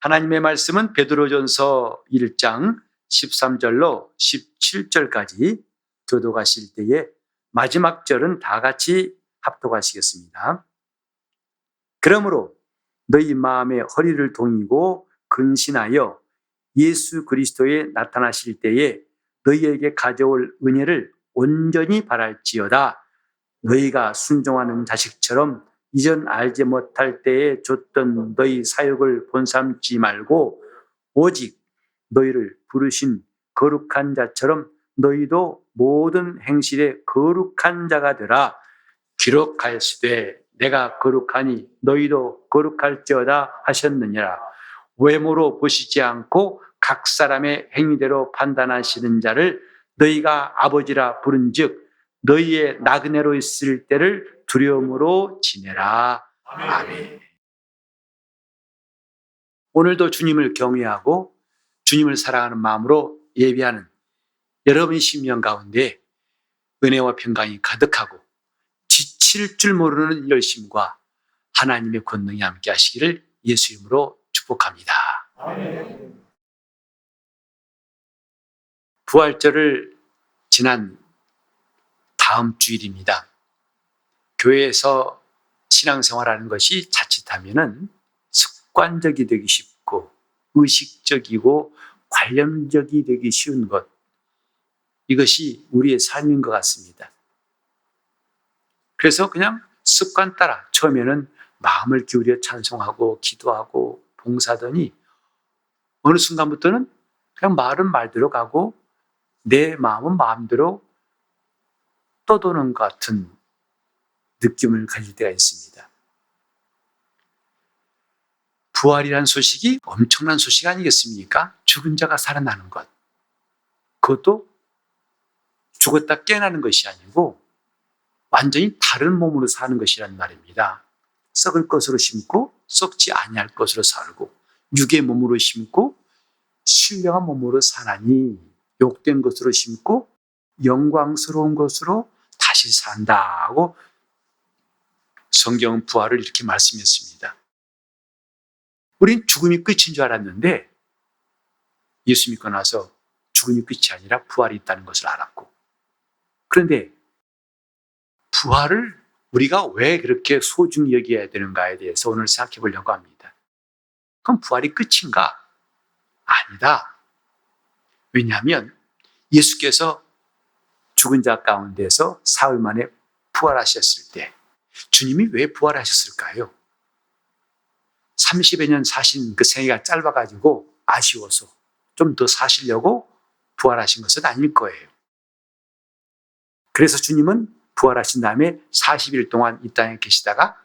하나님의 말씀은 베드로전서 1장 13절로 17절까지 교도가실 때에 마지막 절은 다 같이 합독하시겠습니다. 그러므로 너희 마음의 허리를 동이고 근신하여 예수 그리스도에 나타나실 때에 너희에게 가져올 은혜를 온전히 바랄지어다. 너희가 순종하는 자식처럼 이전 알지 못할 때에 줬던 너희 사역을 본삼지 말고 오직 너희를 부르신 거룩한 자처럼 너희도 모든 행실에 거룩한 자가 되라. 기록하였으되 내가 거룩하니 너희도 거룩할지어다 하셨느니라. 외모로 보시지 않고 각 사람의 행위대로 판단하시는 자를 너희가 아버지라 부른즉 너희의 나그네로 있을 때를 두려움으로 지내라. 아멘. 오늘도 주님을 경외하고 주님을 사랑하는 마음으로 예배하는 여러분의 심령 가운데 은혜와 평강이 가득하고 지칠 줄 모르는 열심과 하나님의 권능이 함께 하시기를 예수 이름으로 축복합니다. 아멘. 부활절을 지난 다음 주일입니다. 교회에서 신앙생활하는 것이 자칫하면은 습관적이 되기 쉽고 의식적이고 관념적이 되기 쉬운 것, 이것이 우리의 삶인 것 같습니다. 그래서 그냥 습관 따라 처음에는 마음을 기울여 찬송하고 기도하고 봉사하더니 어느 순간부터는 그냥 말은 말대로 가고 내 마음은 마음대로 떠도는 것 같은 느낌을 가질 때가 있습니다. 부활이란 소식이 엄청난 소식 아니겠습니까? 죽은 자가 살아나는 것. 그것도 죽었다 깨어나는 것이 아니고 완전히 다른 몸으로 사는 것이란 말입니다. 썩을 것으로 심고 썩지 아니할 것으로 살고 육의 몸으로 심고 신령한 몸으로 사나니 욕된 것으로 심고 영광스러운 것으로 다시 산다고 성경은 부활을 이렇게 말씀했습니다. 우린 죽음이 끝인 줄 알았는데 예수 믿고 나서 죽음이 끝이 아니라 부활이 있다는 것을 알았고, 그런데 부활을 우리가 왜 그렇게 소중히 여겨야 되는가에 대해서 오늘 생각해 보려고 합니다. 그럼 부활이 끝인가? 아니다. 왜냐하면 예수께서 죽은 자 가운데서 사흘 만에 부활하셨을 때 주님이 왜 부활하셨을까요? 30여 년 사신 그 생애가 짧아가지고 아쉬워서 좀 더 사시려고 부활하신 것은 아닐 거예요. 그래서 주님은 부활하신 다음에 40일 동안 이 땅에 계시다가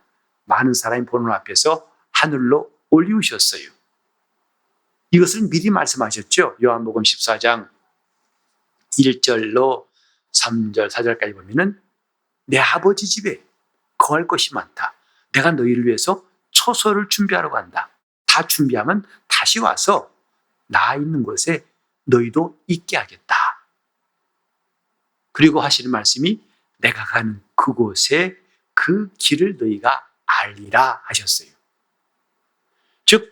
많은 사람이 보는 앞에서 하늘로 올리우셨어요. 이것을 미리 말씀하셨죠. 요한복음 14장 1절로 3절, 4절까지 보면은 내 아버지 집에 거할 것이 많다. 내가 너희를 위해서 초소를 준비하러 간다. 다 준비하면 다시 와서 나 있는 곳에 너희도 있게 하겠다. 그리고 하시는 말씀이 내가 가는 그곳에 그 길을 너희가 알리라 하셨어요. 즉,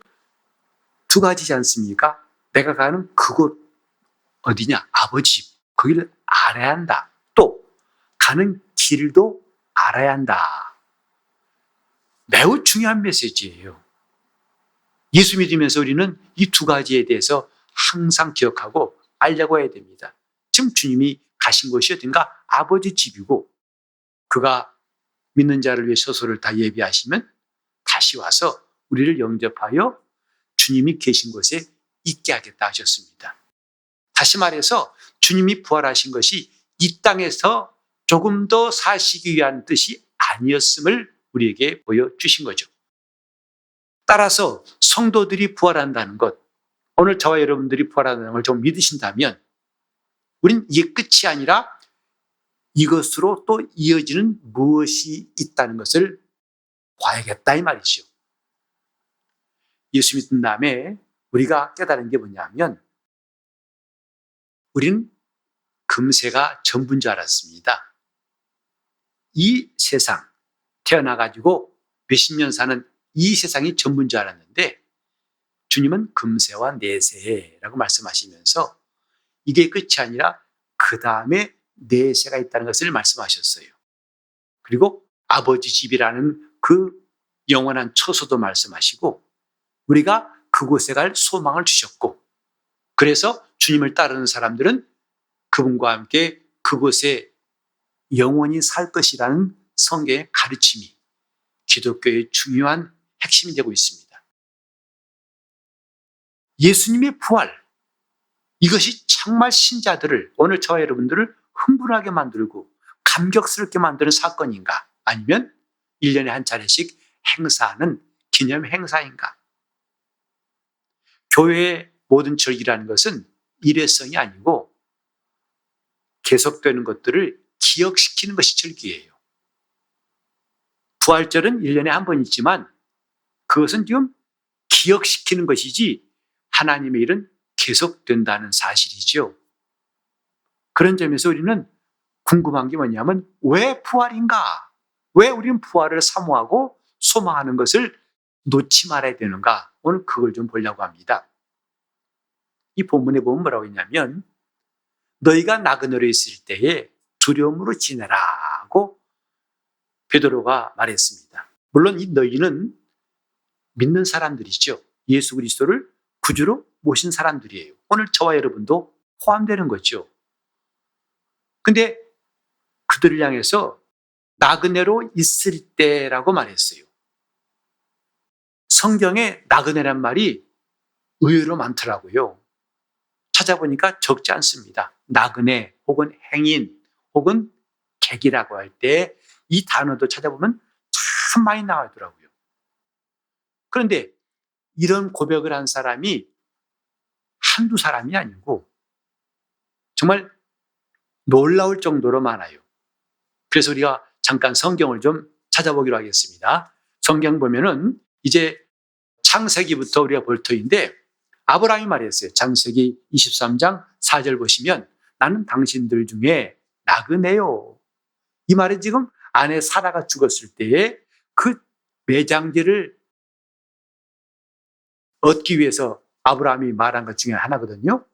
두 가지지 않습니까? 내가 가는 그곳 어디냐? 아버지 집. 거기를 알아야 한다. 또 가는 길도 알아야 한다. 매우 중요한 메시지예요. 예수 믿으면서 우리는 이 두 가지에 대해서 항상 기억하고 알려고 해야 됩니다. 지금 주님이 가신 곳이 어딘가? 아버지 집이고 그가 믿는 자를 위해 처소를 다 예비하시면 다시 와서 우리를 영접하여 주님이 계신 곳에 있게 하겠다 하셨습니다. 다시 말해서 주님이 부활하신 것이 이 땅에서 조금 더 사시기 위한 뜻이 아니었음을 우리에게 보여주신 거죠. 따라서 성도들이 부활한다는 것, 오늘 저와 여러분들이 부활한다는 걸 좀 믿으신다면 우린 이게 끝이 아니라 이것으로 또 이어지는 무엇이 있다는 것을 봐야겠다 이 말이죠. 예수 믿은 다음에 우리가 깨달은 게 뭐냐면 우린 금세가 전부인 줄 알았습니다. 이 세상, 태어나가지고 몇십 년 사는 이 세상이 전부인 줄 알았는데 주님은 금세와 내세라고 말씀하시면서 이게 끝이 아니라 그 다음에 내세가 있다는 것을 말씀하셨어요. 그리고 아버지 집이라는 그 영원한 처소도 말씀하시고 우리가 그곳에 갈 소망을 주셨고 그래서 주님을 따르는 사람들은 그분과 함께 그곳에 영원히 살 것이라는 성경의 가르침이 기독교의 중요한 핵심이 되고 있습니다. 예수님의 부활, 이것이 정말 신자들을, 오늘 저와 여러분들을 흥분하게 만들고 감격스럽게 만드는 사건인가? 아니면 1년에 한 차례씩 행사하는 기념 행사인가? 교회의 모든 절기라는 것은 일회성이 아니고 계속되는 것들을 기억시키는 것이 절기예요. 부활절은 1년에 한 번 있지만 그것은 지금 기억시키는 것이지 하나님의 일은 계속된다는 사실이죠. 그런 점에서 우리는 궁금한 게 뭐냐면 왜 부활인가? 왜 우리는 부활을 사모하고 소망하는 것을 놓지 말아야 되는가? 오늘 그걸 좀 보려고 합니다. 이 본문에 보면 뭐라고 했냐면 너희가 나그네로 있을 때에 두려움으로 지내라고 베드로가 말했습니다. 물론 이 너희는 믿는 사람들이죠. 예수 그리스도를 구주로 모신 사람들이에요. 오늘 저와 여러분도 포함되는 거죠. 근데 그들을 향해서 나그네로 있을 때라고 말했어요. 성경에 나그네란 말이 의외로 많더라고요. 찾아보니까 적지 않습니다. 나그네 혹은 행인 혹은 객이라고 할 때 이 단어도 찾아보면 참 많이 나오더라고요. 그런데 이런 고백을 한 사람이 한두 사람이 아니고 정말 놀라울 정도로 많아요. 그래서 우리가 잠깐 성경을 좀 찾아보기로 하겠습니다. 성경 보면은 이제 창세기부터 우리가 볼 터인데 아브라함이 말했어요. 창세기 23장 4절 보시면 나는 당신들 중에 나그네요. 이 말은 지금 아내 사라가 죽었을 때에 그 매장지를 얻기 위해서 아브라함이 말한 것 중에 하나거든요.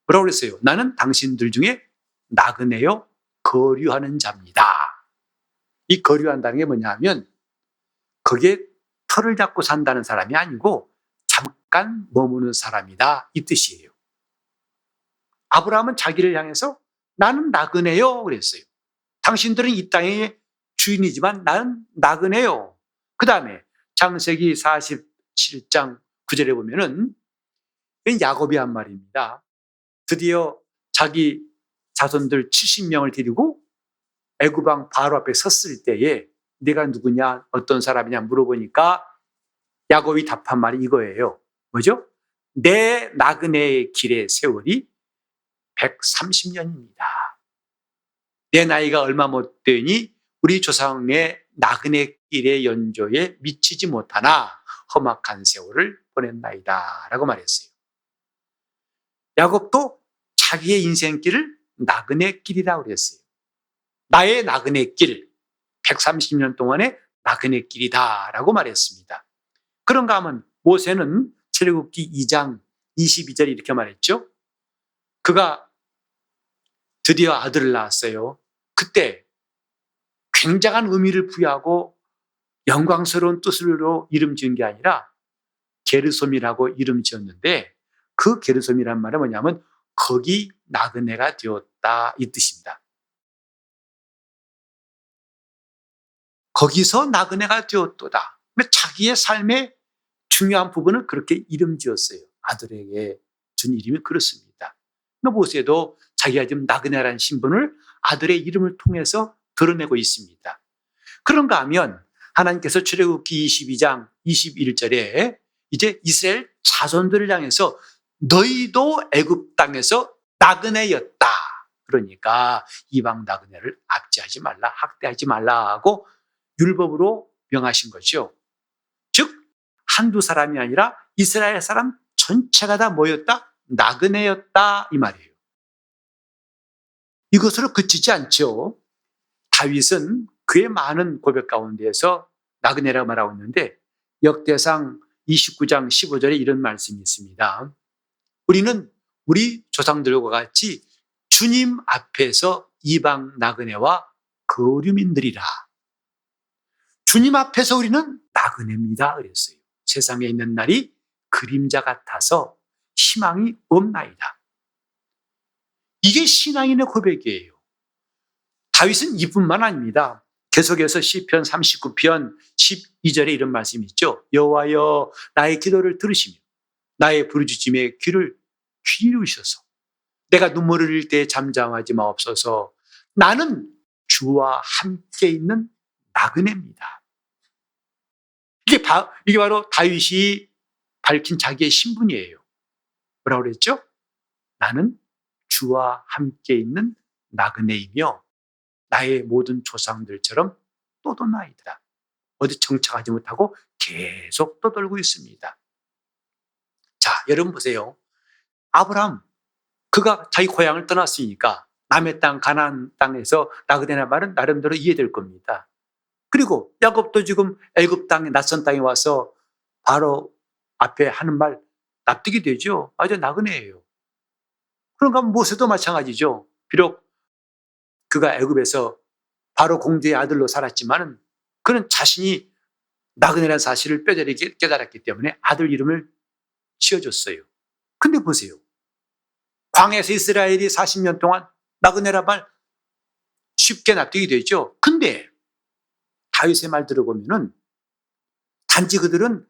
뭐라고 그랬어요? 나는 당신들 중에 나그네요, 거류하는 자입니다. 이 거류한다는 게 뭐냐 하면 거기에 터를 잡고 산다는 사람이 아니고 잠깐 머무는 사람이다 이 뜻이에요. 아브라함은 자기를 향해서 나는 나그네요 그랬어요. 당신들은 이 땅의 주인이지만 나는 나그네요. 그 다음에 창세기 47장 9절에 보면은 야곱이 한 말입니다. 드디어 자기 자손들 70명을 데리고 애굽 왕 바로 앞에 섰을 때에 네가 누구냐 어떤 사람이냐 물어보니까 야곱이 답한 말이 이거예요. 뭐죠? 내 나그네의 길의 세월이 130년입니다. 내 나이가 얼마 못 되니 우리 조상의 나그네 길의 연조에 미치지 못하나 험악한 세월을 보냈나이다 라고 말했어요. 야곱도 자기의 인생길을 나그네 길이라고 그랬어요. 나의 나그네 길, 130년 동안의 나그네 길이다 라고 말했습니다. 그런가 하면 모세는 출애굽기 2장 22절에 이렇게 말했죠. 그가 드디어 아들을 낳았어요. 그때 굉장한 의미를 부여하고 영광스러운 뜻으로 이름 지은 게 아니라 게르솜이라고 이름 지었는데 그 게르솜이란 말은 뭐냐면 거기 나그네가 되었다 이 뜻입니다. 거기서 나그네가 되었도다. 자기의 삶의 중요한 부분을 그렇게 이름 지었어요. 아들에게 준 이름이 그렇습니다. 모세도 자기가 지금 나그네라는 신분을 아들의 이름을 통해서 드러내고 있습니다. 그런가 하면 하나님께서 출애굽기 22장 21절에 이제 이스라엘 자손들을 향해서 너희도 애굽 땅에서 나그네였다. 그러니까 이방 나그네를 압제하지 말라, 학대하지 말라 하고 율법으로 명하신 거죠. 즉 한두 사람이 아니라 이스라엘 사람 전체가 다 뭐였다? 나그네였다 이 말이에요. 이것으로 그치지 않죠. 다윗은 그의 많은 고백 가운데에서 나그네라고 말하고 있는데 역대상 29장 15절에 이런 말씀이 있습니다. 우리는 우리 조상들과 같이 주님 앞에서 이방 나그네와 거류민들이라. 주님 앞에서 우리는 나그네입니다 그랬어요. 세상에 있는 날이 그림자 같아서 희망이 없나이다. 이게 신앙인의 고백이에요. 다윗은 이뿐만 아닙니다. 계속해서 시편 39편 12절에 이런 말씀이 있죠. 여호와여 나의 기도를 들으시며 나의 부르짖음에 귀를 기울이셔서 내가 눈물을 흘릴 때 잠잠하지 마옵소서. 나는 주와 함께 있는 나그네입니다. 이게 바로 다윗이 밝힌 자기의 신분이에요. 뭐라고 그랬죠? 나는 주와 함께 있는 나그네이며 나의 모든 조상들처럼 떠도나이다. 어디 정착하지 못하고 계속 떠돌고 있습니다. 자, 여러분 보세요. 아브라함, 그가 자기 고향을 떠났으니까 남의 땅 가나안 땅에서 나그네란 말은 나름대로 이해될 겁니다. 그리고 야곱도 지금 애굽 땅에 낯선 땅에 와서 바로 앞에 하는 말 납득이 되죠. 아주 나그네예요. 그런가 하면 모세도 마찬가지죠. 비록 그가 애굽에서 바로 공주의 아들로 살았지만은 그는 자신이 나그네라는 사실을 뼈저리 깨달았기 때문에 아들 이름을 지어줬어요. 근데 보세요. 광야에서 이스라엘이 40년 동안 나그네란 말 쉽게 납득이 되죠. 근데 다윗의 말 들어보면은 단지 그들은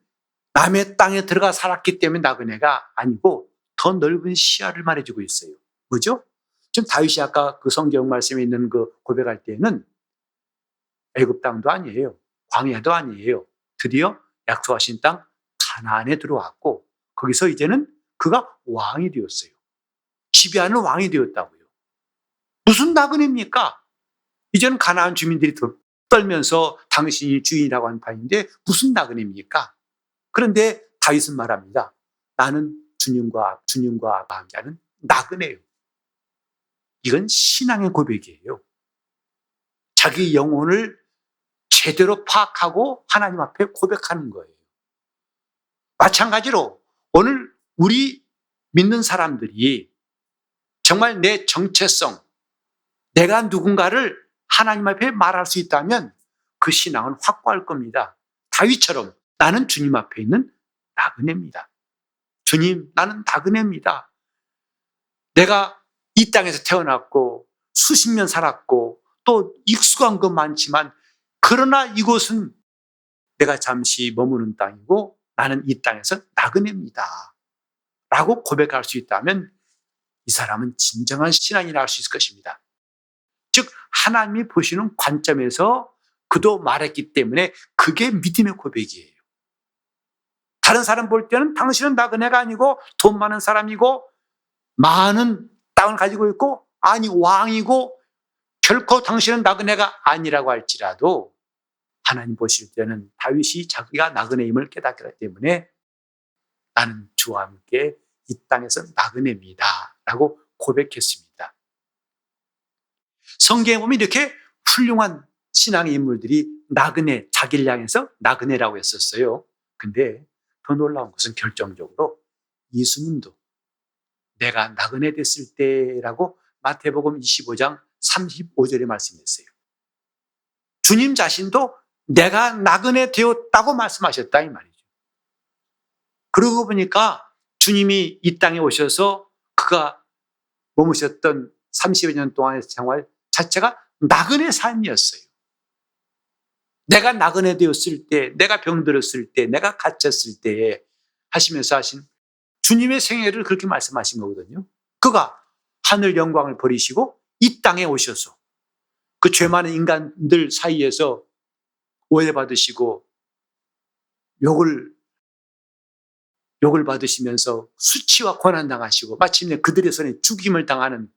남의 땅에 들어가 살았기 때문에 나그네가 아니고 더 넓은 시야를 말해주고 있어요. 뭐죠? 지금 다윗이 아까 그 성경 말씀에 있는 그 고백할 때에는 애굽 땅도 아니에요. 광야도 아니에요. 드디어 약속하신 땅 가나안에 들어왔고 거기서 이제는 그가 왕이 되었어요. 지배하는 왕이 되었다고요. 무슨 나그네입니까? 이제는 가나안 주민들이 떨면서 당신이 주인이라고 하는 판인데 무슨 나그네입니까? 그런데 다윗은 말합니다. 나는 주님과 함께하는 나그네예요. 이건 신앙의 고백이에요. 자기 영혼을 제대로 파악하고 하나님 앞에 고백하는 거예요. 마찬가지로 오늘 우리 믿는 사람들이 정말 내 정체성, 내가 누군가를 하나님 앞에 말할 수 있다면 그 신앙은 확고할 겁니다. 다윗처럼 나는 주님 앞에 있는 나그네입니다. 주님, 나는 나그네입니다. 내가 이 땅에서 태어났고 수십 년 살았고 또 익숙한 건 많지만 그러나 이곳은 내가 잠시 머무는 땅이고 나는 이 땅에서 나그네입니다. 라고 고백할 수 있다면 이 사람은 진정한 신앙이라 할 수 있을 것입니다. 즉 하나님이 보시는 관점에서 그도 말했기 때문에 그게 믿음의 고백이에요. 다른 사람 볼 때는 당신은 나그네가 아니고 돈 많은 사람이고 많은 땅을 가지고 있고 아니 왕이고 결코 당신은 나그네가 아니라고 할지라도 하나님 보실 때는 다윗이 자기가 나그네임을 깨닫기 때문에 나는 주와 함께 이 땅에서 나그네입니다 라고 고백했습니다. 성경에 보면 이렇게 훌륭한 신앙의 인물들이 나그네, 자기를 향해서 나그네라고 했었어요. 근데 더 놀라운 것은 결정적으로 예수님도 내가 나그네 됐을 때라고 마태복음 25장 35절에 말씀했어요. 주님 자신도 내가 나그네 되었다고 말씀하셨다 이 말이죠. 그러고 보니까 주님이 이 땅에 오셔서 그가 머무셨던 30여 년 동안의 생활 자체가 나그네 삶이었어요. 내가 나그네 되었을 때, 내가 병들었을 때, 내가 갇혔을 때 하시면서 하신 주님의 생애를 그렇게 말씀하신 거거든요. 그가 하늘 영광을 버리시고 이 땅에 오셔서 그 죄 많은 인간들 사이에서 오해받으시고 욕을 받으시면서 수치와 고난당하시고 마침내 그들의 손에 죽임을 당하는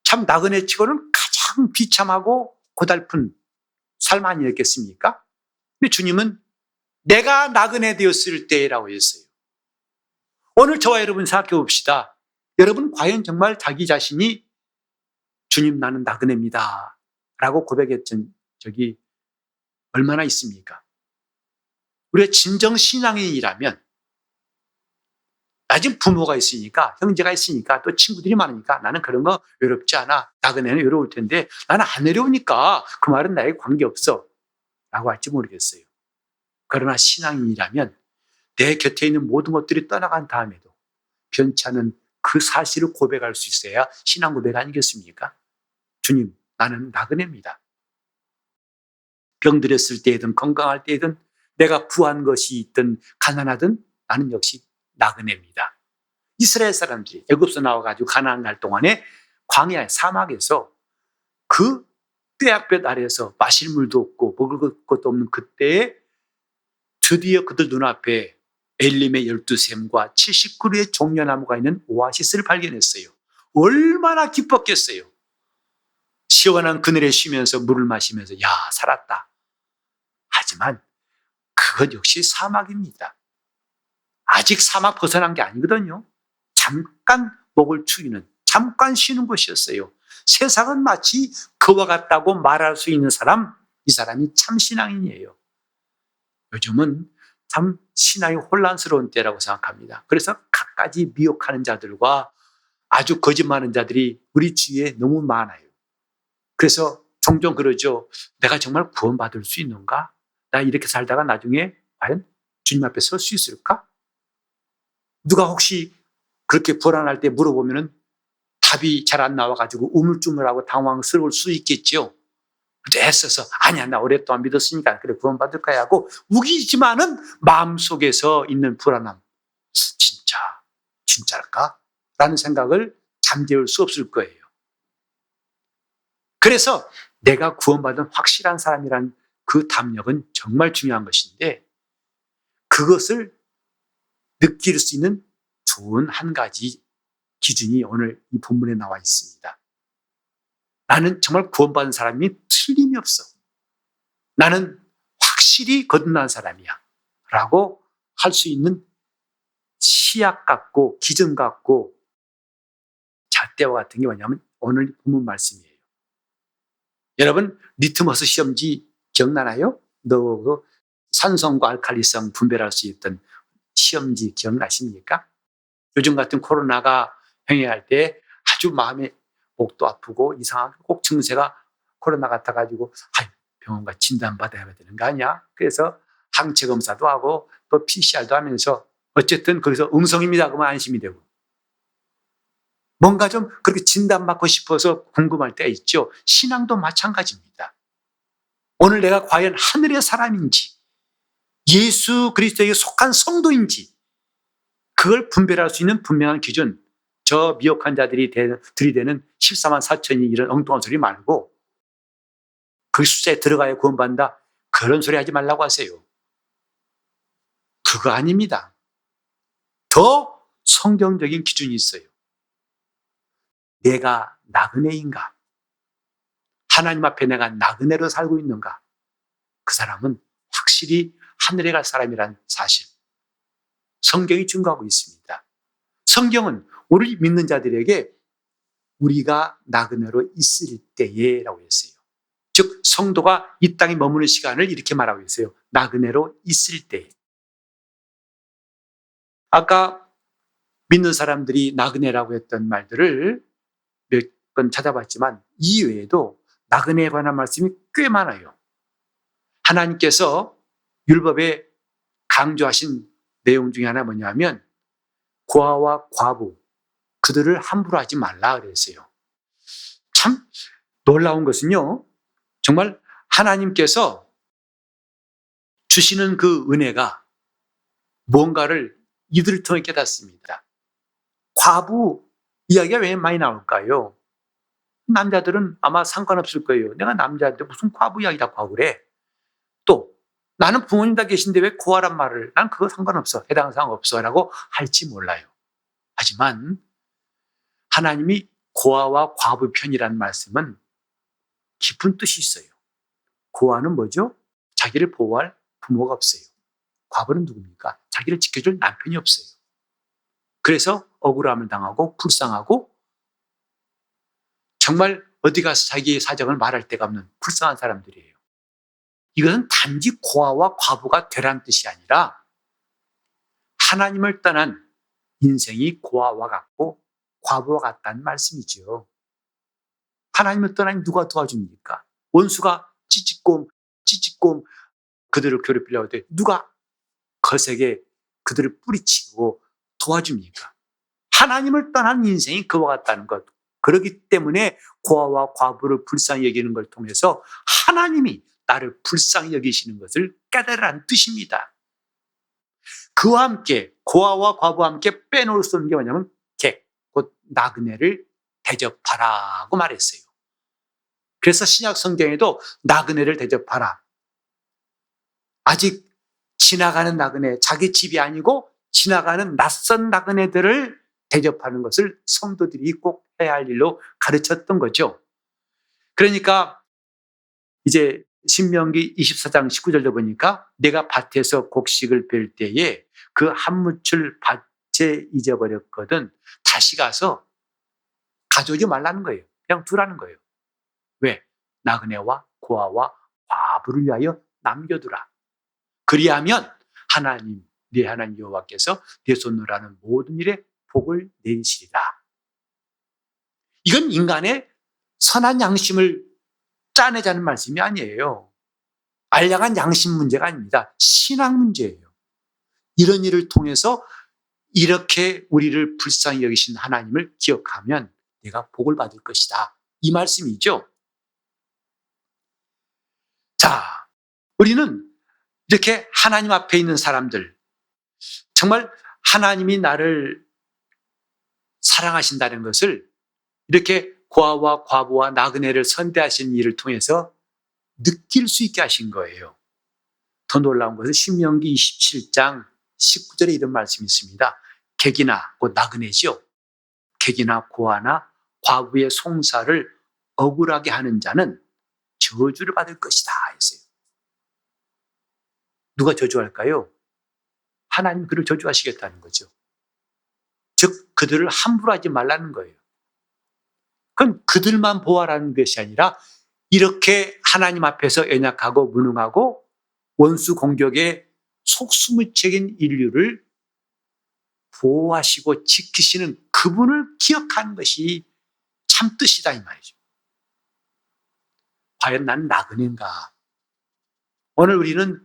참 나그네 치고는 가장 비참하고 고달픈 삶 아니었겠습니까? 근데 주님은 내가 나그네 되었을 때라고 했어요. 오늘 저와 여러분 생각해 봅시다. 여러분 과연 정말 자기 자신이 주님 나는 나그네입니다 라고 고백했던 적이 얼마나 있습니까? 우리가 진정 신앙인이라면 나 지금 부모가 있으니까 형제가 있으니까 또 친구들이 많으니까 나는 그런 거 외롭지 않아. 나그네는 외로울 텐데 나는 안 외로우니까 그 말은 나에게 관계없어 라고 할지 모르겠어요. 그러나 신앙인이라면 내 곁에 있는 모든 것들이 떠나간 다음에도 변치 않은 그 사실을 고백할 수 있어야 신앙 고백 아니겠습니까? 주님, 나는 나그네입니다. 병들었을 때이든 건강할 때이든 내가 구한 것이 있든 가난하든 나는 역시 나그네입니다. 이스라엘 사람들이 애굽에서 나와가지고 가나안 갈 동안에 광야 사막에서 그 떼약볕 아래에서 마실 물도 없고 먹을 것도 없는 그때에 드디어 그들 눈앞에 엘림의 12샘과 70그루의 종려나무가 있는 오아시스를 발견했어요. 얼마나 기뻤겠어요. 시원한 그늘에 쉬면서 물을 마시면서 야, 살았다. 하지만 그것 역시 사막입니다. 아직 사막 벗어난 게 아니거든요. 잠깐 목을 축이는, 잠깐 쉬는 곳이었어요. 세상은 마치 그와 같다고 말할 수 있는 사람, 이 사람이 참 신앙인이에요. 요즘은 참 신앙이 혼란스러운 때라고 생각합니다. 그래서 갖가지 미혹하는 자들과 아주 거짓말하는 자들이 우리 주위에 너무 많아요. 그래서 종종 그러죠. 내가 정말 구원받을 수 있는가? 나 이렇게 살다가 나중에 과연 주님 앞에 설 수 있을까? 누가 혹시 그렇게 불안할 때 물어보면은 답이 잘 안 나와가지고 우물쭈물하고 당황스러울 수 있겠죠. 애써서 아니야, 나 오랫동안 믿었으니까 그래 구원받을 거야 하고 우기지만은 마음속에서 있는 불안함, 진짜일까? 라는 생각을 잠재울 수 없을 거예요. 그래서 내가 구원받은 확실한 사람이란 그 담력은 정말 중요한 것인데 그것을 느낄 수 있는 좋은 한 가지 기준이 오늘 이 본문에 나와 있습니다. 나는 정말 구원받은 사람이 틀림이 없어. 나는 확실히 거듭난 사람이야. 라고 할 수 있는 시약 같고 기준 같고 잣대와 같은 게 뭐냐면 오늘 본문 말씀이에요. 여러분 리트머스 시험지 기억나나요? 그 산성과 알칼리성 분별할 수 있던 시험지 기억나십니까? 요즘 같은 코로나가 행해할 때 아주 마음에 목도 아프고 이상하게 꼭 증세가 코로나 같아가지고 병원 가 진단받아야 되는 거 아니야? 그래서 항체 검사도 하고 또 PCR도 하면서 어쨌든 거기서 음성입니다. 그러면 안심이 되고 뭔가 좀 그렇게 진단받고 싶어서 궁금할 때가 있죠. 신앙도 마찬가지입니다. 오늘 내가 과연 하늘의 사람인지 예수 그리스도에게 속한 성도인지 그걸 분별할 수 있는 분명한 기준, 저 미혹한 자들이 들이대는 14만 4천이 이런 엉뚱한 소리 말고 그 숫자에 들어가야 구원받는다. 그런 소리 하지 말라고 하세요. 그거 아닙니다. 더 성경적인 기준이 있어요. 내가 나그네인가? 하나님 앞에 내가 나그네로 살고 있는가? 그 사람은 확실히 하늘에 갈 사람이란 사실. 성경이 증거하고 있습니다. 성경은 우리 믿는 자들에게 우리가 나그네로 있을 때에라고 했어요. 즉 성도가 이 땅에 머무는 시간을 이렇게 말하고 있어요. 나그네로 있을 때. 아까 믿는 사람들이 나그네라고 했던 말들을 몇 번 찾아봤지만 이 외에도 나그네에 관한 말씀이 꽤 많아요. 하나님께서 율법에 강조하신 내용 중에 하나 뭐냐면 고아와 과부 그들을 함부로 하지 말라 그랬어요. 참 놀라운 것은요. 정말 하나님께서 주시는 그 은혜가 뭔가를 이들을 통해 깨닫습니다. 과부 이야기가 왜 많이 나올까요? 남자들은 아마 상관없을 거예요. 내가 남자한테 무슨 과부 이야기 자꾸 하고 그래. 또 나는 부모님 다 계신데 왜 고아란 말을 난 그거 상관없어. 해당하는 상관 없어 라고 할지 몰라요. 하지만 하나님이 고아와 과부 편이라는 말씀은 깊은 뜻이 있어요. 고아는 뭐죠? 자기를 보호할 부모가 없어요. 과부는 누굽니까? 자기를 지켜줄 남편이 없어요. 그래서 억울함을 당하고 불쌍하고 정말 어디 가서 자기의 사정을 말할 데가 없는 불쌍한 사람들이에요. 이것은 단지 고아와 과부가 되라는 뜻이 아니라 하나님을 떠난 인생이 고아와 같고 과부와 같다는 말씀이죠. 하나님을 떠나니 누가 도와줍니까? 원수가 찌찌꼼 그들을 괴롭히려고 할 때 누가 거세게 그들을 뿌리치고 도와줍니까? 하나님을 떠난 인생이 그와 같다는 것. 그렇기 때문에 고아와 과부를 불쌍히 여기는 걸 통해서 하나님이 나를 불쌍히 여기시는 것을 깨달으라는 뜻입니다. 그와 함께 고아와 과부와 함께 빼놓을 수 없는 게 뭐냐면 객, 곧 나그네를 대접하라고 말했어요. 그래서 신약 성경에도 나그네를 대접하라. 아직 지나가는 나그네, 자기 집이 아니고 지나가는 낯선 나그네들을 대접하는 것을 성도들이 꼭 해야 할 일로 가르쳤던 거죠. 그러니까 이제 신명기 24장 19절도 보니까 내가 밭에서 곡식을 벨 때에 그 한 무칠 밭에 잊어버렸거든 다시 가서 가져오지 말라는 거예요. 그냥 두라는 거예요. 왜? 나그네와 고아와 과부를 위하여 남겨두라. 그리하면 하나님, 네 하나님 여호와께서 네 손으로 하는 모든 일에 복을 내리시리라. 이건 인간의 선한 양심을 짜내자는 말씀이 아니에요. 알량한 양심 문제가 아닙니다. 신앙 문제예요. 이런 일을 통해서 이렇게 우리를 불쌍히 여기신 하나님을 기억하면 내가 복을 받을 것이다. 이 말씀이죠. 자, 우리는 이렇게 하나님 앞에 있는 사람들, 정말 하나님이 나를 사랑하신다는 것을 이렇게 고아와 과부와 나그네를 선대하신 일을 통해서 느낄 수 있게 하신 거예요. 더 놀라운 것은 신명기 27장 19절에 이런 말씀이 있습니다. 객이나 곧 나그네죠. 객이나 고아나 과부의 송사를 억울하게 하는 자는 저주를 받을 것이다 했어요. 누가 저주할까요? 하나님 그를 저주하시겠다는 거죠. 즉 그들을 함부로 하지 말라는 거예요. 그건 그들만 보호하라는 것이 아니라 이렇게 하나님 앞에서 연약하고 무능하고 원수 공격에 속수무책인 인류를 보호하시고 지키시는 그분을 기억하는 것이 참 뜻이다 이 말이죠. 과연 나는 나그네인가? 오늘 우리는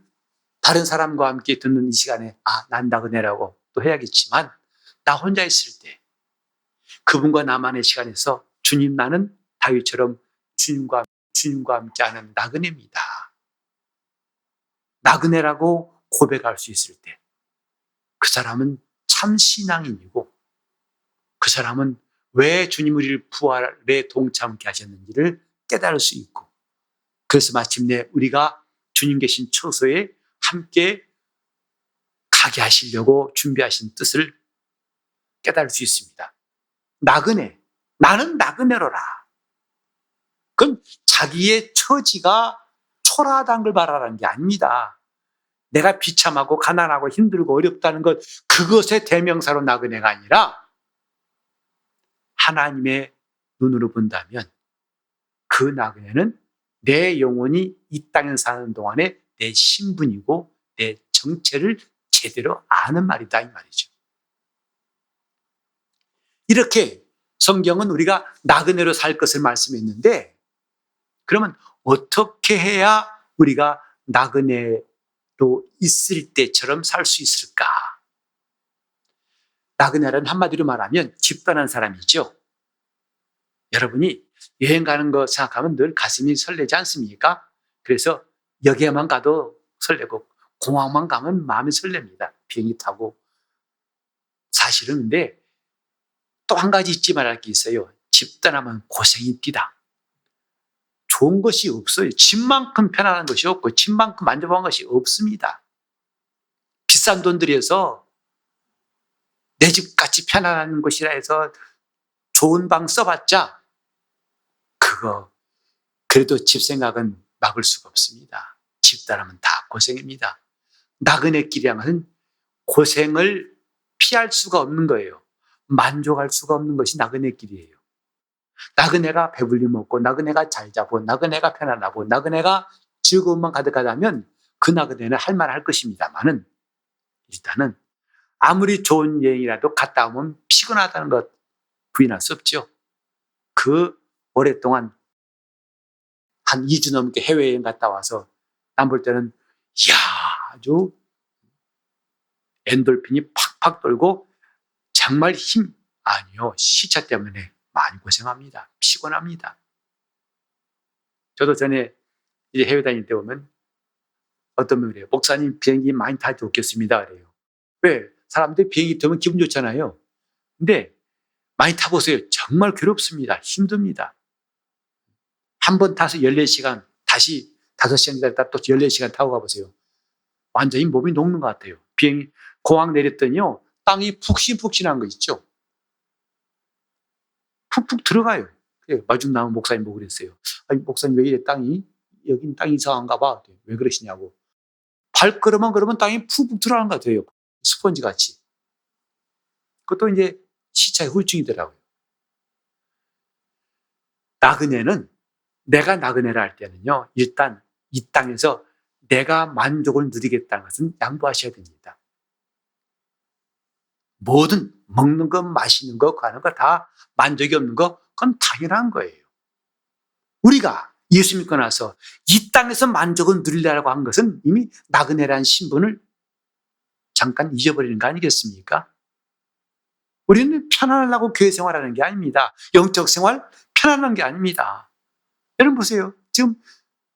다른 사람과 함께 듣는 이 시간에 난 나그네라고 또 해야겠지만 나 혼자 있을 때 그분과 나만의 시간에서 주님 나는 다윗처럼 주님과 함께하는 나그네입니다. 나그네라고 고백할 수 있을 때 그 사람은 참 신앙인이고 그 사람은 왜 주님 우리를 부활에 동참케 하셨는지를 깨달을 수 있고 그래서 마침내 우리가 주님 계신 처소에 함께 가게 하시려고 준비하신 뜻을 깨달을 수 있습니다. 나그네, 나는 나그네로라. 그건 자기의 처지가 초라하다는 걸 말하라는 게 아닙니다. 내가 비참하고 가난하고 힘들고 어렵다는 것, 그것의 대명사로 나그네가 아니라 하나님의 눈으로 본다면 그 나그네는 내 영혼이 이 땅에 사는 동안에 내 신분이고 내 정체를 제대로 아는 말이다 이 말이죠. 이렇게 성경은 우리가 나그네로 살 것을 말씀했는데 그러면 어떻게 해야 우리가 나그네로 있을 때처럼 살 수 있을까? 나그네는 한마디로 말하면 집 떠난 사람이죠. 여러분이 여행 가는 거 생각하면 늘 가슴이 설레지 않습니까? 그래서 여기에만 가도 설레고 공항만 가면 마음이 설렙니다. 비행기 타고. 사실은 근데 또 한 가지 잊지 말할 게 있어요. 집 떠나면 고생이 띠다. 좋은 것이 없어요. 집만큼 편안한 것이 없고 집만큼 만족한 것이 없습니다. 비싼 돈 들여서 내 집같이 편안한 곳이라 해서 좋은 방 써봤자 그거 그래도 집 생각은 막을 수가 없습니다. 집 떠나면 다 고생입니다. 나그네끼리란 것은 고생을 피할 수가 없는 거예요. 만족할 수가 없는 것이 나그네끼리예요. 나그네가 배불리 먹고 나그네가 잘 자고 나그네가 편안하고 나그네가 즐거움만 가득하다면 그 나그네는 할만할 것입니다만은 일단은 아무리 좋은 여행이라도 갔다 오면 피곤하다는 것 부인할 수 없죠. 그 오랫동안 한 2주 넘게 해외여행 갔다 와서 난 볼 때는 이야 아주 엔돌핀이 팍팍 돌고 정말 아니요. 시차 때문에 많이 고생합니다. 피곤합니다. 저도 전에 이제 해외 다닐 때 보면 어떤 분이 그래요. 목사님 비행기 많이 타도 좋겠습니다. 그래요. 왜? 사람들이 비행기 타면 기분 좋잖아요. 근데 많이 타보세요. 정말 괴롭습니다. 힘듭니다. 한 번 타서 14시간, 다시 5시간 기다렸다 또 14시간 타고 가보세요. 완전히 몸이 녹는 것 같아요. 공항 내렸더니요. 땅이 푹신푹신한 거 있죠. 푹푹 들어가요. 마중 나온 목사님 보고 그랬어요. 아니, 목사님 왜 이래 땅이? 여긴 땅이 이상한가 봐. 왜 그러시냐고. 발걸음만 그러면 땅이 푹푹 들어가는 것 같아요. 스펀지 같이. 그것도 이제 시차의 후유증이더라고요. 나그네는 내가 나그네라 할 때는요. 일단 이 땅에서 내가 만족을 누리겠다는 것은 양보하셔야 됩니다. 뭐든 먹는 거, 마시는 거, 가는 거 다 만족이 없는 거 그건 당연한 거예요. 우리가 예수 믿고 나서 이 땅에서 만족을 누리려고 한 것은 이미 나그네라는 신분을 잠깐 잊어버리는 거 아니겠습니까? 우리는 편안하려고 교회 생활하는 게 아닙니다. 영적 생활 편안한 게 아닙니다. 여러분 보세요. 지금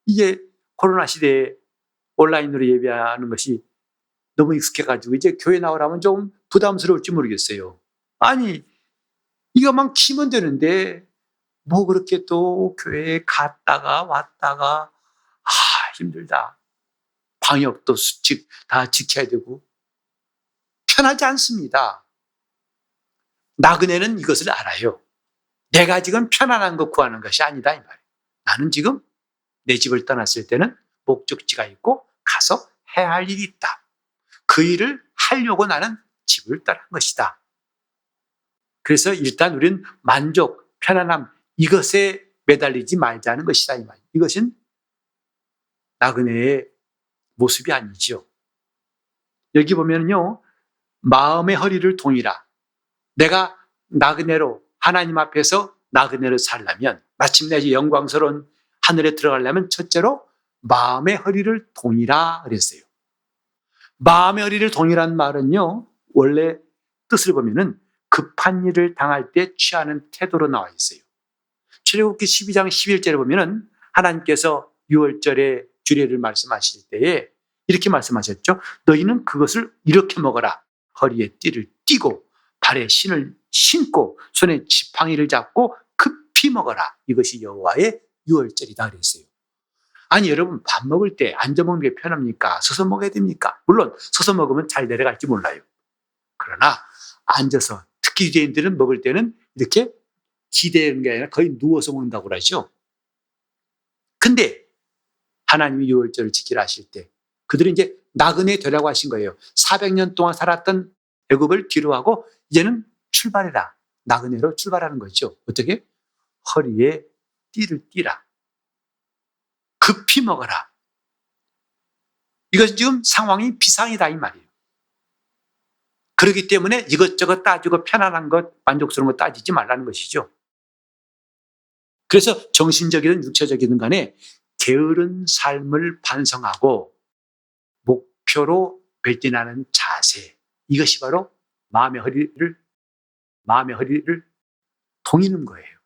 이게 코로나 시대에 온라인으로 예배하는 것이 너무 익숙해가지고 이제 교회 나오라면 좀 부담스러울지 모르겠어요. 아니 이거만 키면 되는데 뭐 그렇게 또 교회에 갔다가 왔다가 힘들다. 방역도 수칙 다 지켜야 되고 편하지 않습니다. 나그네는 이것을 알아요. 내가 지금 편안한 거 구하는 것이 아니다 이 말이에요. 나는 지금 내 집을 떠났을 때는 목적지가 있고 가서 해야 할 일이 있다. 그 일을 하려고 나는 집을 떠난 것이다. 그래서 일단 우리는 만족, 편안함 이것에 매달리지 말자는 것이다 이 말이에요. 이것은 나그네의 모습이 아니죠. 여기 보면요. 마음의 허리를 동이라. 내가 나그네로 하나님 앞에서 나그네로 살려면 마침내 이제 영광스러운 하늘에 들어가려면 첫째로 마음의 허리를 동이라 그랬어요. 마음의 허리를 동이란 말은요. 원래 뜻을 보면은 급한 일을 당할 때 취하는 태도로 나와 있어요. 출애굽기 12장 11절에 보면은 하나님께서 6월절에 규례를 말씀하실 때에 이렇게 말씀하셨죠. 너희는 그것을 이렇게 먹어라. 허리에 띠를 띠고 발에 신을 신고 손에 지팡이를 잡고 급히 먹어라. 이것이 여호와의 6월절이다 그랬어요. 아니 여러분 밥 먹을 때 앉아 먹는 게 편합니까? 서서 먹어야 됩니까? 물론 서서 먹으면 잘 내려갈지 몰라요. 그러나 앉아서 특히 유대인들은 먹을 때는 이렇게 기대는 게 아니라 거의 누워서 먹는다고 그러죠. 근데 하나님이 6월절을 지키라 하실 때 그들이 이제 나그네 되라고 하신 거예요. 400년 동안 살았던 애굽을 뒤로하고 이제는 출발해라. 나그네로 출발하는 거죠. 어떻게? 허리에 띠를 띠라. 급히 먹어라. 이것은 지금 상황이 비상이다 이 말이에요. 그렇기 때문에 이것저것 따지고 편안한 것, 만족스러운 것 따지지 말라는 것이죠. 그래서 정신적이든 육체적이든 간에 게으른 삶을 반성하고 목표로 발전하는 자세. 이것이 바로 마음의 허리를 동이는 거예요.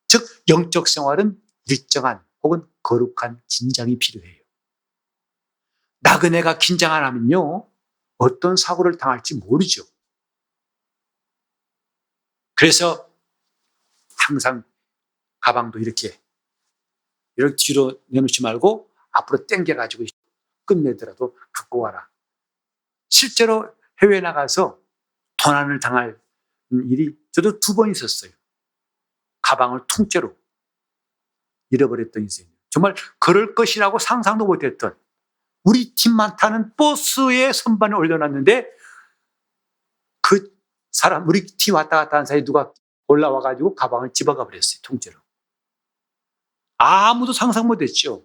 즉 영적 생활은 일정한 혹은 거룩한 긴장이 필요해요. 나그네가 긴장 안 하면요. 어떤 사고를 당할지 모르죠. 그래서 항상 가방도 이렇게 뒤로 내놓지 말고 앞으로 당겨가지고 끝내더라도 갖고 와라. 실제로 해외에 나가서 도난을 당할 일이 저도 2번 있었어요. 가방을 통째로 잃어버렸던 인생. 정말 그럴 것이라고 상상도 못했던 우리 팀만 타는 버스에 선반을 올려놨는데 그 사람 우리 팀 왔다 갔다 하는 사이에 누가 올라와가지고 가방을 집어가 버렸어요. 통째로. 아무도 상상 못했죠.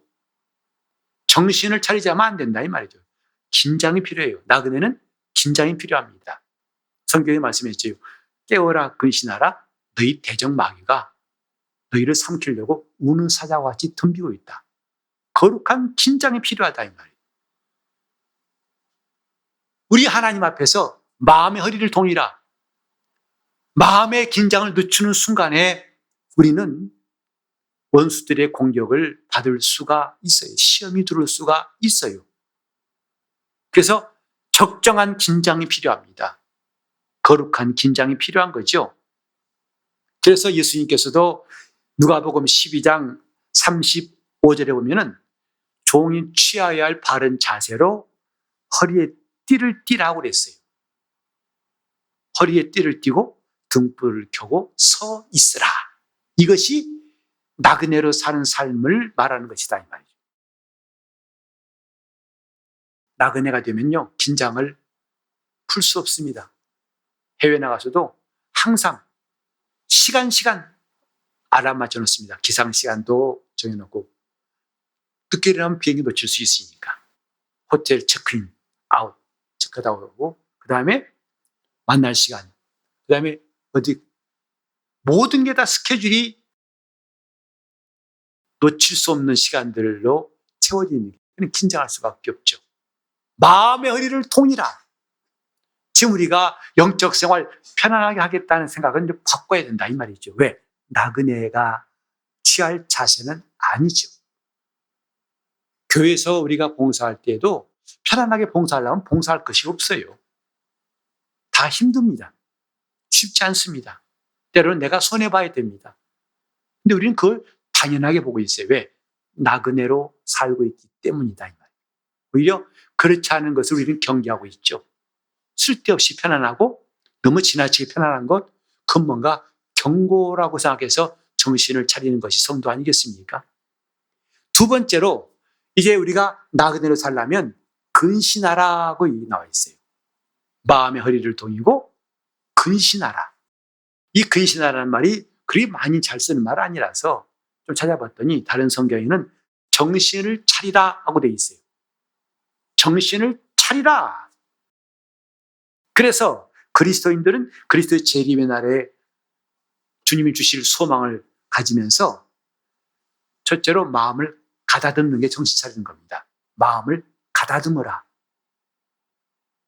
정신을 차리지 않으면 안 된다 이 말이죠. 긴장이 필요해요. 나그네는 긴장이 필요합니다. 성경에 말씀했죠. 깨어라 근신하라 너희 대적 마귀가 너희를 삼키려고 우는 사자와 같이 덤비고 있다. 거룩한 긴장이 필요하다 이 말이에요. 우리 하나님 앞에서 마음의 허리를 동이라. 마음의 긴장을 늦추는 순간에 우리는 원수들의 공격을 받을 수가 있어요. 시험이 들어올 수가 있어요. 그래서 적정한 긴장이 필요합니다. 거룩한 긴장이 필요한 거죠. 그래서 예수님께서도 누가복음 12장 35절에 보면은 종이 취하여야 할 바른 자세로 허리에 띠를 띠라고 그랬어요. 허리에 띠를 띠고 등불을 켜고 서 있으라. 이것이 나그네로 사는 삶을 말하는 것이다 이 말이죠. 나그네가 되면요 긴장을 풀 수 없습니다. 해외 나가서도 항상 시간 알람맞춰 놓습니다. 기상 시간도 정해놓고 늦게 일어나면 비행기 놓칠 수 있으니까 호텔 체크인 아웃 체크아웃하고 그 다음에 만날 시간 그 다음에 어디 모든 게 다 스케줄이 놓칠 수 없는 시간들로 채워지는 게 긴장할 수밖에 없죠. 마음의 허리를 통이라. 지금 우리가 영적 생활 편안하게 하겠다는 생각은 좀 바꿔야 된다 이 말이죠. 왜? 나그네가 취할 자세는 아니죠. 교회에서 우리가 봉사할 때에도 편안하게 봉사하려면 봉사할 것이 없어요. 다 힘듭니다. 쉽지 않습니다. 때로는 내가 손해봐야 됩니다. 근데 우리는 그걸 당연하게 보고 있어요. 왜? 나그네로 살고 있기 때문이다 이 말이에요. 오히려 그렇지 않은 것을 우리는 경계하고 있죠. 쓸데없이 편안하고 너무 지나치게 편안한 것, 그건 뭔가 경고라고 생각해서 정신을 차리는 것이 성도 아니겠습니까? 두 번째로 이제 우리가 나그네로 살려면 근신하라고 나와 있어요. 마음의 허리를 동이고 근신하라. 이 근신하라는 말이 그리 많이 잘 쓰는 말 아니라서 좀 찾아봤더니 다른 성경에는 정신을 차리라 하고 돼 있어요. 정신을 차리라. 그래서 그리스도인들은 그리스도의 재림의 날에 주님이 주실 소망을 가지면서 첫째로 마음을 가다듬는 게 정신 차리는 겁니다. 마음을 가다듬어라.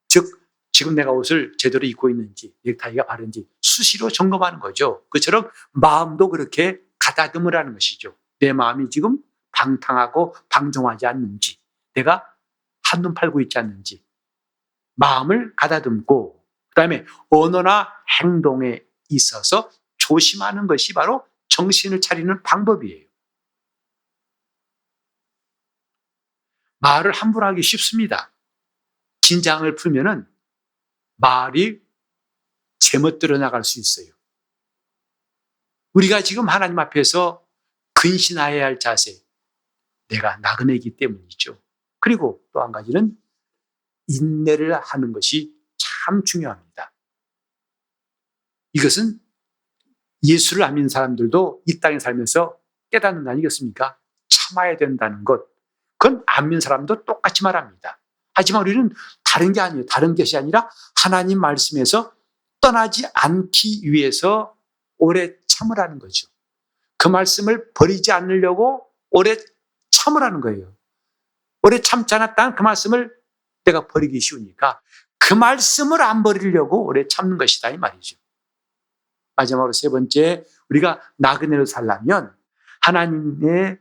즉 지금 내가 옷을 제대로 입고 있는지 넥타이가 바른지 수시로 점검하는 거죠. 그처럼 마음도 그렇게 가다듬으라는 것이죠. 내 마음이 지금 방탕하고 방종하지 않는지 내가 한눈 팔고 있지 않는지 마음을 가다듬고 그다음에 언어나 행동에 있어서 조심하는 것이 바로 정신을 차리는 방법이에요. 말을 함부로 하기 쉽습니다. 긴장을 풀면은 말이 제멋대로 나갈 수 있어요. 우리가 지금 하나님 앞에서 근신해야 할 자세, 내가 나그네이기 때문이죠. 그리고 또 한 가지는 인내를 하는 것이 참 중요합니다. 이것은 예수를 안 믿는 사람들도 이 땅에 살면서 깨닫는 거 아니겠습니까? 참아야 된다는 것. 그건 안 믿는 사람도 똑같이 말합니다. 하지만 우리는 다른 게 아니에요. 다른 것이 아니라 하나님 말씀에서 떠나지 않기 위해서 오래 참으라는 거죠. 그 말씀을 버리지 않으려고 오래 참으라는 거예요. 오래 참지 않았다면 그 말씀을 내가 버리기 쉬우니까 그 말씀을 안 버리려고 오래 참는 것이다 이 말이죠. 마지막으로 세 번째, 우리가 나그네로 살려면 하나님의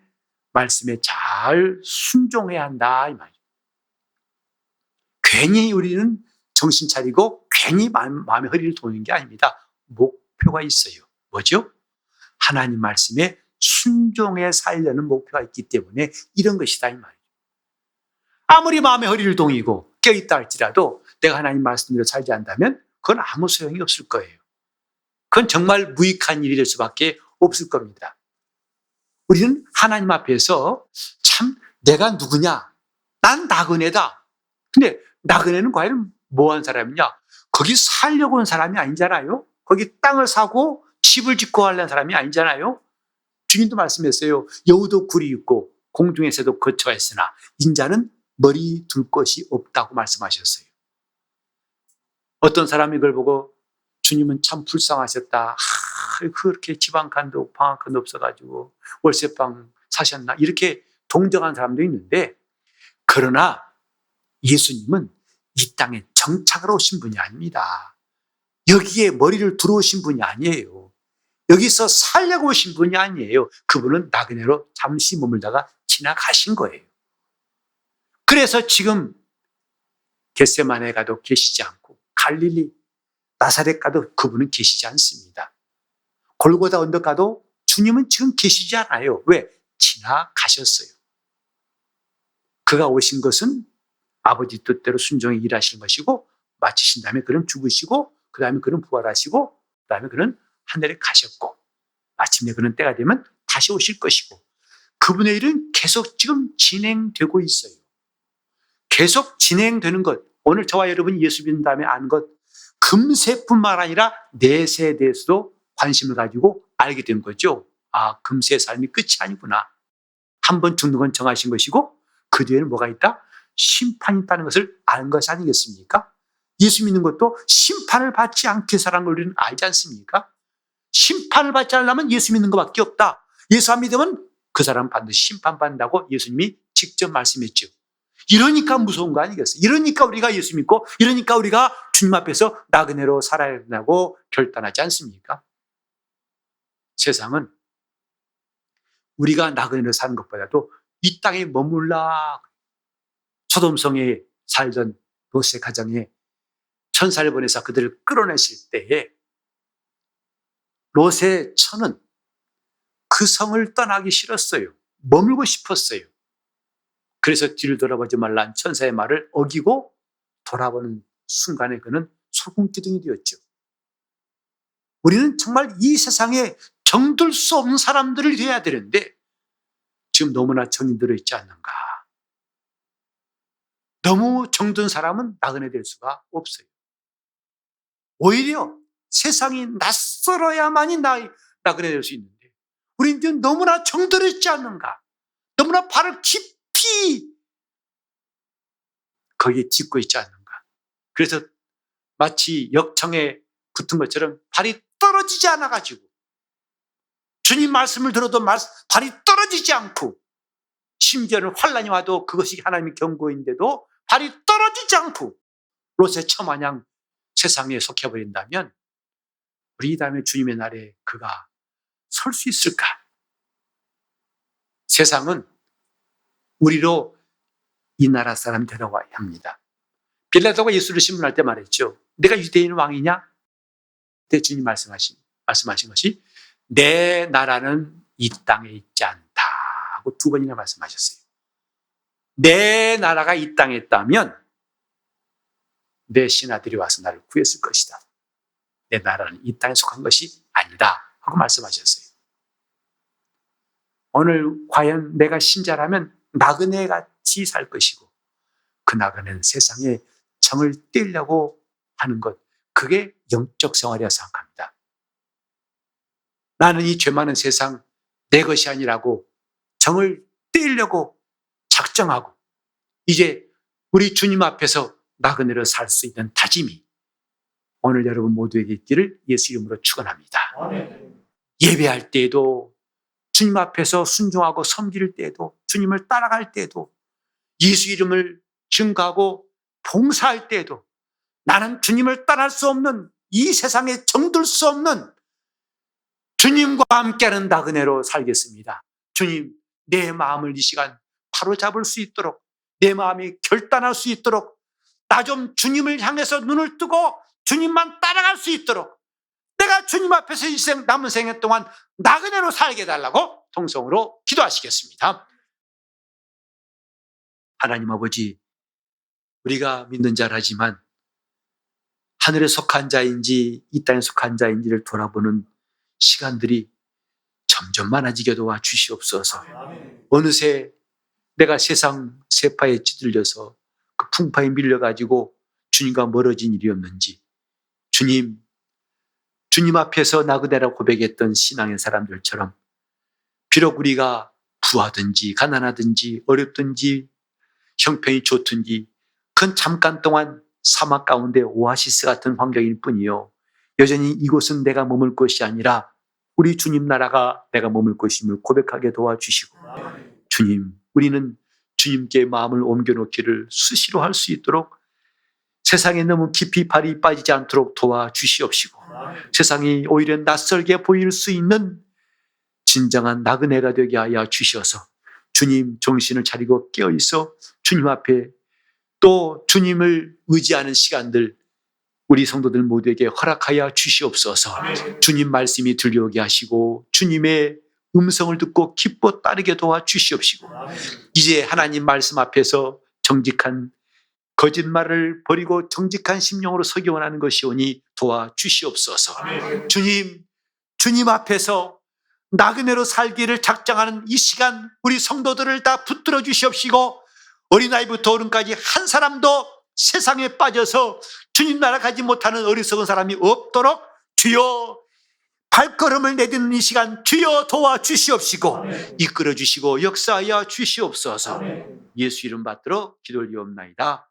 말씀에 잘 순종해야 한다 이 말이죠. 괜히 우리는 정신 차리고 괜히 마음의 허리를 도는 게 아닙니다. 목표가 있어요. 뭐죠? 하나님 말씀에 순종해 살려는 목표가 있기 때문에 이런 것이다 이 말이죠. 아무리 마음의 허리를 동이고 껴있다 할지라도 내가 하나님 말씀대로 살지 않다면 그건 아무 소용이 없을 거예요. 그건 정말 무익한 일이 될 수밖에 없을 겁니다. 우리는 하나님 앞에서 참 내가 누구냐? 난 나그네다. 근데 나그네는 과연 뭐한 사람이냐? 거기 살려고 온 사람이 아니잖아요. 거기 땅을 사고 집을 짓고 하려는 사람이 아니잖아요. 주님도 말씀했어요. 여우도 굴이 있고 공중에서도 거처했으나 인자는 머리 둘 것이 없다고 말씀하셨어요. 어떤 사람이 이걸 보고 주님은 참 불쌍하셨다. 그렇게 지방간도 방앗간도 없어가지고 월세방 사셨나 이렇게 동정한 사람도 있는데, 그러나 예수님은 이 땅에 정착하러 오신 분이 아닙니다. 여기에 머리를 들어오신 분이 아니에요. 여기서 살려고 오신 분이 아니에요. 그분은 나그네로 잠시 머물다가 지나가신 거예요. 그래서 지금 겟세마네 가도 계시지 않고 갈릴리 나사렛 가도 그분은 계시지 않습니다. 골고다 언덕 가도 주님은 지금 계시지 않아요. 왜? 지나가셨어요. 그가 오신 것은 아버지 뜻대로 순종히 일하신 것이고, 마치신 다음에 그는 죽으시고, 그 다음에 그는 부활하시고, 그 다음에 그는 하늘에 가셨고, 마침내 그는 때가 되면 다시 오실 것이고, 그분의 일은 계속 지금 진행되고 있어요. 계속 진행되는 것. 오늘 저와 여러분이 예수 믿는 다음에 아는 것, 금세뿐만 아니라 내세에 대해서도 관심을 가지고 알게 된 거죠. 아, 금세의 삶이 끝이 아니구나. 한 번 죽는 건 정하신 것이고 그 뒤에는 뭐가 있다? 심판이 있다는 것을 아는 것이 아니겠습니까? 예수 믿는 것도 심판을 받지 않게 살아가는 걸 우리는 알지 않습니까? 심판을 받지 않으려면 예수 믿는 것밖에 없다. 예수 안 믿으면 그 사람은 반드시 심판받는다고 예수님이 직접 말씀했죠. 이러니까 무서운 거 아니겠어요? 이러니까 우리가 예수 믿고, 이러니까 우리가 주님 앞에서 나그네로 살아야 된다고 결단하지 않습니까? 세상은 우리가 나그네로 사는 것보다도 이 땅에 머물라. 소돔성에 살던 롯의 가정에 천사를 보내서 그들을 끌어내실 때에 롯의 처는 그 성을 떠나기 싫었어요. 머물고 싶었어요. 그래서 뒤를 돌아보지 말라는 천사의 말을 어기고 돌아보는 순간에 그는 소금기둥이 되었죠. 우리는 정말 이 세상에 정들 수 없는 사람들을 되어야 되는데 지금 너무나 정이 들어 있지 않는가. 너무 정든 사람은 나그네 될 수가 없어요. 오히려 세상이 낯설어야만이 나그네 될 수 있는데 우리는 지금 너무나 정들어 있지 않는가. 너무나 발을 깊이 거기에 짚고 있지 않는가. 그래서 마치 역청에 붙은 것처럼 발이 떨어지지 않아가지고 주님 말씀을 들어도 발이 떨어지지 않고, 심지어는 환난이 와도 그것이 하나님의 경고인데도 발이 떨어지지 않고 롯의 처마냥 세상에 속해버린다면 우리 이 다음에 주님의 날에 그가 설 수 있을까? 세상은 우리로 이 나라 사람 데려와야 합니다. 빌라도가 예수를 신문할 때 말했죠. 내가 유대인 왕이냐? 그때 주님 말씀하신 것이 내 나라는 이 땅에 있지 않다 하고 2번이나 말씀하셨어요. 내 나라가 이 땅에 있다면 내 신하들이 와서 나를 구했을 것이다. 내 나라는 이 땅에 속한 것이 아니다 하고 말씀하셨어요. 오늘 과연 내가 신자라면 나그네같이 살 것이고, 그 나그네는 세상에 정을 떼려고 하는 것, 그게 영적 생활이라 생각합니다. 나는 이 죄 많은 세상 내 것이 아니라고 정을 떼려고 작정하고 이제 우리 주님 앞에서 나그네로 살 수 있는 다짐이 오늘 여러분 모두에게 있기를 예수 이름으로 축원합니다. 예배할 때에도, 주님 앞에서 순종하고 섬길 때에도, 주님을 따라갈 때에도, 예수 이름을 증거하고 봉사할 때에도 나는 주님을 따라할 수 없는, 이 세상에 정들 수 없는 주님과 함께하는 나그네로 살겠습니다. 주님, 내 마음을 이 시간 바로 잡을 수 있도록, 내 마음이 결단할 수 있도록, 나 좀 주님을 향해서 눈을 뜨고 주님만 따라갈 수 있도록 내가 주님 앞에서 이 남은 생애 동안 나그네로 살게 해달라고 통성으로 기도하시겠습니다. 하나님 아버지, 우리가 믿는 자라지만 하늘에 속한 자인지 이 땅에 속한 자인지를 돌아보는 시간들이 점점 많아지게 도와 주시옵소서. 어느새 내가 세상 세파에 찌들려서 그 풍파에 밀려가지고 주님과 멀어진 일이 없는지, 주님 앞에서 나그네라 고백했던 신앙의 사람들처럼 비록 우리가 부하든지 가난하든지 어렵든지 형편이 좋든지 그건 잠깐 동안 사막 가운데 오아시스 같은 환경일 뿐이요. 여전히 이곳은 내가 머물 것이 아니라 우리 주님 나라가 내가 머물 것임을 고백하게 도와주시고, 주님, 우리는 주님께 마음을 옮겨놓기를 수시로 할 수 있도록 세상에 너무 깊이 발이 빠지지 않도록 도와주시옵시고, 세상이 오히려 낯설게 보일 수 있는 진정한 나그네가 되게 하여 주셔서 주님 정신을 차리고 깨어있어 주님 앞에 또 주님을 의지하는 시간들 우리 성도들 모두에게 허락하여 주시옵소서. 주님 말씀이 들려오게 하시고 주님의 음성을 듣고 기뻐 따르게 도와주시옵시고, 이제 하나님 말씀 앞에서 정직한 거짓말을 버리고 정직한 심령으로 서기 원하는 것이오니 도와주시옵소서. 주님 앞에서 나그네로 살기를 작정하는 이 시간 우리 성도들을 다 붙들어 주시옵시고, 어린아이부터 어른까지 한 사람도 세상에 빠져서 주님 나라 가지 못하는 어리석은 사람이 없도록 주여 발걸음을 내딛는 이 시간 주여 도와주시옵시고 이끌어 주시고 역사하여 주시옵소서. 예수 이름 받들어 기도 올리옵나이다.